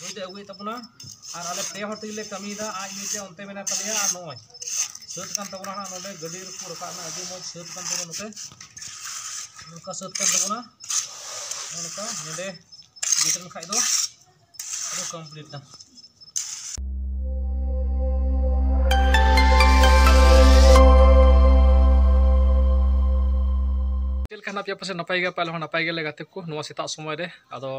नुई दे अगुई तबना और आले पे हर तेले कमी दा आज नीचे उनते मेना तलिया आ नोय सत कान तबना ना नोडे गडी को रका ना अभी मोज सत कान तबना नोते नोका सत कान तबना नोका नोडे बिटन खाइ दो अरो कंप्लीट दा चलकाना पे पासे नपाय गे पाले नपाय गे गाते को नोवा सेता समय रे आदो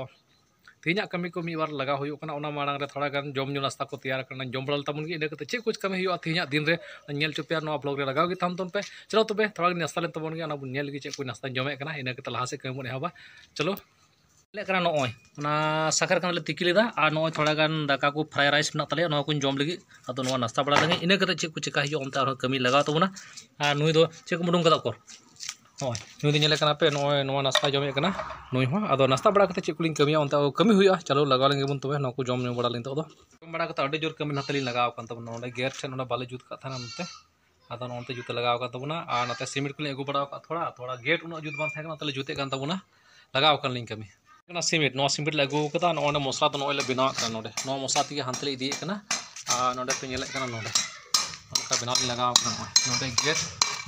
तीना कमी को मी बार लगा हुई ओना मांग रे थोड़ा गान जम नास्ता को तैयार करना जम बड़ा तबन गे इनके चे कुछ कमी हुआ तीना दिन रे नेल चुपिया नोवा ब्लॉग रे लगाओ गे थाम पे चलो तबे थोड़ा नास्ता ले तबन गे ओना बुन नेल गे चे को नास्ता जमे कना इनके लहा से कमी एहबा चलो ले करा नोय ओना साखर कान ले तिकी लेदा आ नोय थोड़ा गान दाका को फ्राई राइस ना तले नोवा को जम लगी आदो नोवा नास्ता बड़ा लगे इनके चे को चिका हियो ओनते और कमी लगाओ तबना आ नुई दो चे को मुडुम कदा को नुई नुई नेले कना पे नोय नोवा नास्ता जमे कना नुई हो आदो नास्ता बड़ा कते चिकुलिंग कमी ओनते कमी हुआ चलो लगा लेंगे बुन तबे नको जम बड़ा लें तो जम बड़ा कते अडी जोर कमी नतली लगाव कान तब नोडे गेट ठे नोडे बाले जुत का थाना नते आदो नोनते जुत लगाव का तबना आ नते सीमेंट को अगु बड़ा का थोड़ा गेट उन जुत बान थाय कना तले जुते कान तबना लगाव कान लिंग कमी ना सीमेंट नो सीमेंट ले अगु कता नोडे मसला तो नोय ले बिना का नोडे नो मसला ती हांतले इदी कना आ नोडे पे नेले कना नोडे उनका बिना लगाव कना नोडे गेट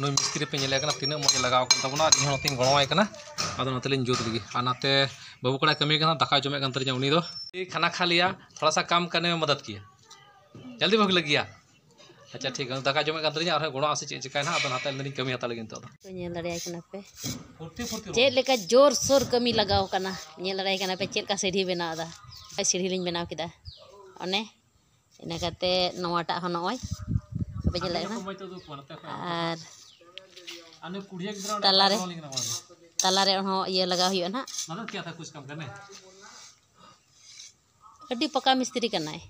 नुई मिस्त्री पे नेले कना तीना मजे लगाव तबना इन नोतिन गणवाय कना आदो नतलिन जुत लगी आनाते बाबू कड़ा कमी कना दाका जमे कन तरिया उनी दो खाना खा लिया थोड़ा सा काम करने में मदद किया जल्दी भग लगिया अच्छा ठीक है दाका जमे कन तरिया और गणो आसे चे चिकाय ना आदो नाते लनी कमी हता लगिन तो नेल दड़ाय कना पे चे लेका जोर सोर कमी लगाव कना नेल दड़ाय कना पे चेल का सीढ़ी बनाव दा सीढ़ी लिन बनाव किदा अने इना कते नवाटा हो नय पे नेल और तालारे ये लगा हुआ ना मतलब क्या था कुछ काम करने अड्डी पक्का मिस्त्री करना है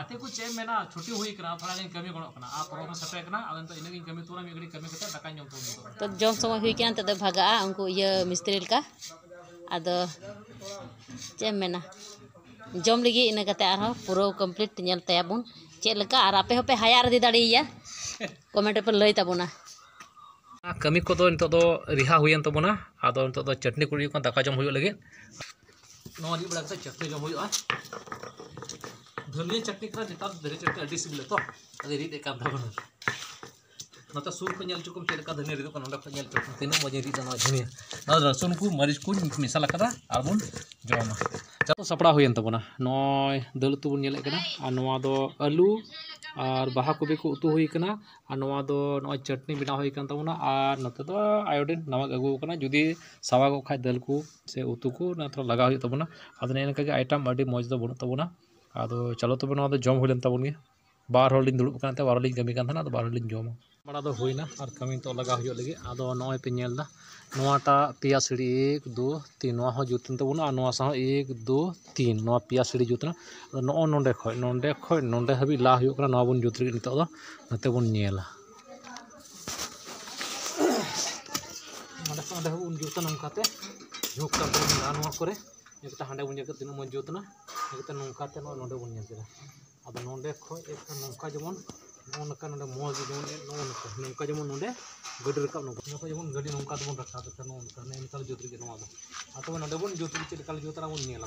आते कुछ चेम में ना छोटी हुई करा थोड़ा दिन कमी गणो कना आप प्रोग्राम सटे कना अदन तो इनगी कमी तोरा मिगड़ी कमी कते दाका जम तो जम समय हुई कना तद भागा उनको ये मिस्त्री का आदो चेम में ना जम लगी इन कते आरो पूरा कंप्लीट नेल तयाबुन चे लका और आपे होपे हाया रदी दाड़िया कमेंट पे लई तबुना कमी को तो नितो दो रिहा हुयन तबुना आदो नितो दो चटनी कुड़ी को दाका जम हुयो लगे नो री बड़ा से चटनी जम हुयो धनिया चटनी करा जेता धनिया चटनी अडी सिबिल तो अदे री दे काम तबुना नता सुर को नेल चुकुम चेल का धनिया री को नंदा को नेल चुकुम तीन मजे री दा धनिया ना रसुन को मरीच को मिसाला कदा आबुन जोमा तो सपड़ा हुयन तबुना नय दल तुबुन नेले कना आ नोवा दो आलू और बाहा कोबी को उतु हुई कना और नोवा दो नय चटनी बिना हुई कन तबुना और नते दो आयोडीन नमक अगु कना जुदी सावा को खाय दल को से उतु को ना थोड़ा लगा हुई तबुना आदो ने इनका आइटम अडी मौज दो बनु तबुना आदो चलो तबे नोवा दो जम हुइलन तबुन गे बार होर लिन दुड़ुब कनते बार लिन कमी कन थाना बार होर लिन जमा बड़ा दो हुइना और कमी तो लगा हुई लगे आदो नय पे नेल दा नोवाटा पिया सीढ़ी 1 2 3 नोवा हो जुतन तबुना और नोवा सा 1 2 3 नोवा पिया सीढ़ी जुतना नो नोंडे खय नोंडे हबी ला हुई कना नोवा बुन जुत रे नितो दो नते बुन नेला नोंडे बुन जुतना नंकाते झुक का नोवा करे एकटा हांडे बुन जके तीन मन जुतना एकटा नंकाते नोंडे बुन नेल केदा आदो नोंडे खय एकटा नंका जेमन नोनका नोंडे मोज जेमन नोनका जेमन नोंडे गडी रकाब नोंका जेमन गडी नोंका दबन रखा तो नोनका ने निकल जुत रे नोवा दो आतो नोंडे बुन जुत रे चिलकल जुतरा बुन नेला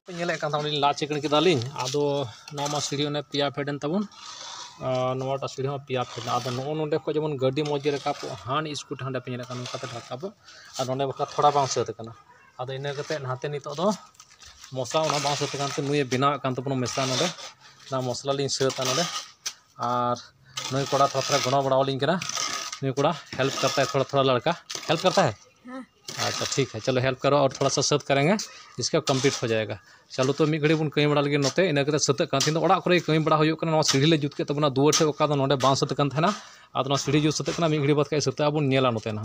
तो नेले कान तावली ला चिकन केदालिन आदो नोमा सीढ़ी ने पिया फेडन तबन नोवाटा सीढ़ी में पिया फेडन आदो नोंडे को जेमन गडी मोज रकाब हान स्कूट हांडे पे नेले कान नोंका ते रकाब और नोंडे बका थोड़ा बांग सेत कना आदो इना कते नाते नितो दो मसला ओना बांग सेत कान ते नुय बिना कान तबन मेसा नोंडे ना मसला लिन सेता नोंडे और नुई कोड़ा थोड़ा गणो बड़ा लिंग कना नुई कोड़ा हेल्प करता है थोड़ा लड़का हेल्प करता है अच्छा ठीक है चलो हेल्प करो और थोड़ा सा सत करेंगे इसका कंप्लीट हो जाएगा चलो तो मी घड़ी बुन कई बड़ा लगे नोते इन सत तीन ओड़ा को कई बड़ा हो सीढ़ी ले जुत के तबना दुआर ठे ओका नोडे बां सत कन थाना आदो सीढ़ी जुत सत मी घड़ी बाद सत बुन नेला नोते ना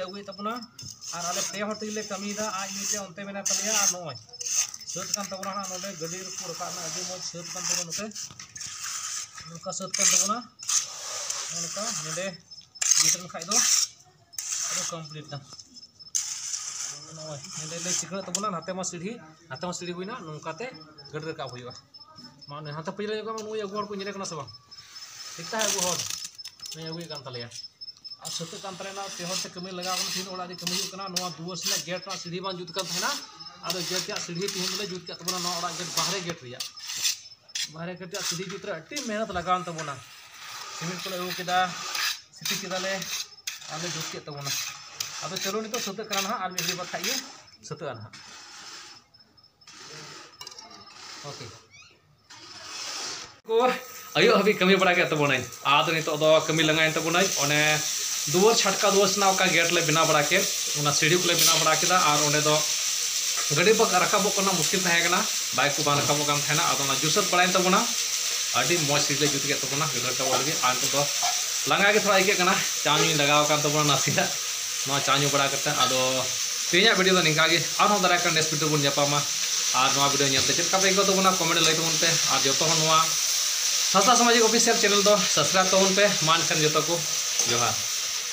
अगुई तबना और आले पे हर तेले कमी दा आज नीचे ओनते मेना तलिया और नोय सत कन तबना ना नोडे गडी को रका ना अभी मोज सत कन तबना नोते नोका सत कन तबना नोका नेडे बिटन खाइ दो अरो कंप्लीट दा नोय नेडे ले चिकन तबना नाते मा सीढ़ी हुइना नोकाते गडी रका हुइवा माने हाते पहिले को नुय अगुर को नेले कना सबा ठीक ता अगु होर नै अगुई कान तलिया और सत कान तलेना तेहर ते कमी लगा तीन ओड़ा कमी कना दुआर से गेट सीढ़ी बां जुत कन थाना आदो गेट के सीढ़ी तीन ले जुट के तबना नो ओड़ा गेट बाहरे गेट रिया बाहरे गेट के सीढ़ी जुट रे अति मेहनत लगान तबना सीमेंट को अगू केदा सिटी केदा ले आले जुट के तबना आदो चलो नितो सत करना आर मिडी बाखा ये सतआ ना ओके को आयो हबी कमी बड़ा के तबना आदो नितो दो कमी लंगाइन तबना ओने दुवर छटका दुवर सना का गेट ले बिना बड़ा के उना सीढ़ी को ले बिना बड़ा केदा आर ओने दो गड़ी बक रकाबो करना मुश्किल तहेगना बाइक को बान रकाबो काम थेना आदो ना जुसत बड़ाइन तबना अडी मौज सीढ़ी जुट के तबना गिदर का बोलगे आन तो लंगा के थोड़ा इके कना चानी लगाव कान तबना नासिया नो चानी बड़ा करते आदो तेया वीडियो तो निका गे आर हो दारा का नेक्स्ट वीडियो बुन जापामा आर नो वीडियो नेलते चेक का पे को तबना कमेंट लई तबन पे आर जतो नो सासा सामाजिक ऑफिशियल चैनल दो सब्सक्राइब तबन पे मान खान जतो को जोहार।